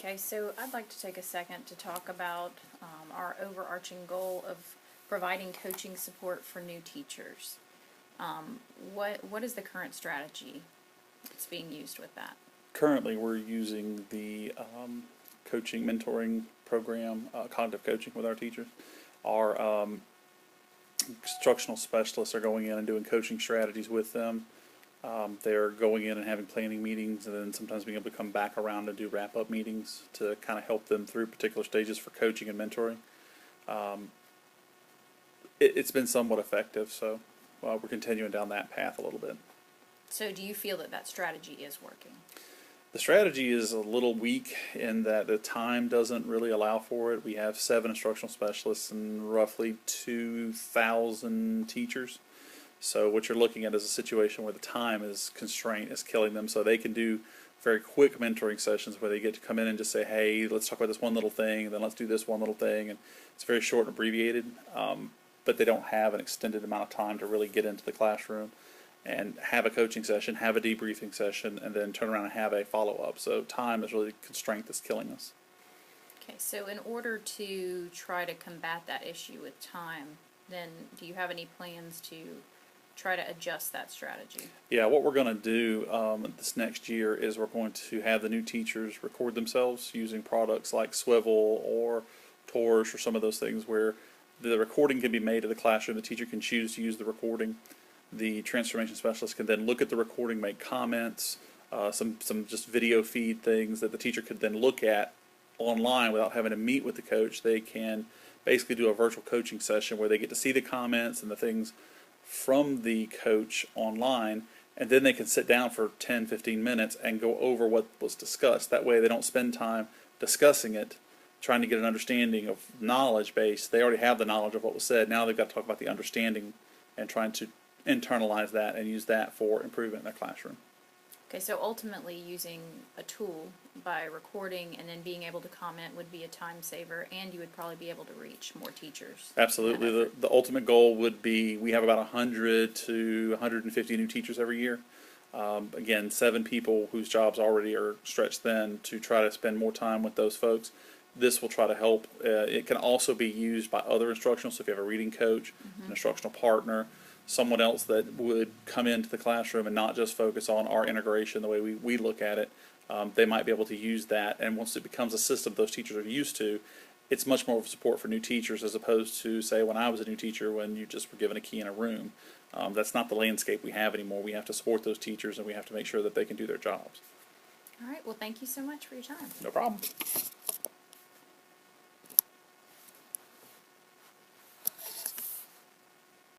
Okay, so I'd like to take a second to talk about our overarching goal of providing coaching support for new teachers. What is the current strategy that's being used with that? Currently, we're using the coaching mentoring program, cognitive coaching with our teachers. Our instructional specialists are going in and doing coaching strategies with them. They're going in and having planning meetings, and then sometimes being able to come back around and do wrap-up meetings to kind of help them through particular stages for coaching and mentoring. It's been somewhat effective, so we're continuing down that path a little bit. So do you feel that that strategy is working? The strategy is a little weak in that the time doesn't really allow for it. We have 7 instructional specialists and roughly 2,000 teachers. So what you're looking at is a situation where the time is constraint is killing them. So they can do very quick mentoring sessions where they get to come in and just say, hey, let's talk about this one little thing, and then let's do this one little thing. And it's very short and abbreviated, but they don't have an extended amount of time to really get into the classroom and have a coaching session, have a debriefing session, and then turn around and have a follow-up. So time is really the constraint that's killing us. Okay, so in order to try to combat that issue with time, then do you have any plans to try to adjust that strategy? Yeah, what we're going to do this next year is we're going to have the new teachers record themselves using products like Swivel or Torch or some of those things where the recording can be made of the classroom. The teacher can choose to use the recording. The transformation specialist can then look at the recording, make comments, some just video feed things that the teacher could then look at online without having to meet with the coach. They can basically do a virtual coaching session where they get to see the comments and the things from the coach online, and then they can sit down for 10-15 minutes and go over what was discussed. That way they don't spend time discussing it, trying to get an understanding of knowledge base. They already have the knowledge of what was said. Now they've got to talk about the understanding and trying to internalize that and use that for improvement in their classroom. Okay, so ultimately using a tool by recording and then being able to comment would be a time saver, and you would probably be able to reach more teachers. Absolutely. The ultimate goal would be we have about 100 to 150 new teachers every year. Again, 7 people whose jobs already are stretched thin to try to spend more time with those folks. This will try to help. It can also be used by other instructional, so if you have a reading coach, an instructional partner, someone else that would come into the classroom and not just focus on our integration the way we look at it, they might be able to use that. And once it becomes a system those teachers are used to, it's much more of a support for new teachers as opposed to, say, when I was a new teacher when you just were given a key in a room. That's not the landscape we have anymore. We have to support those teachers, and we have to make sure that they can do their jobs. All right, well, thank you so much for your time. No problem.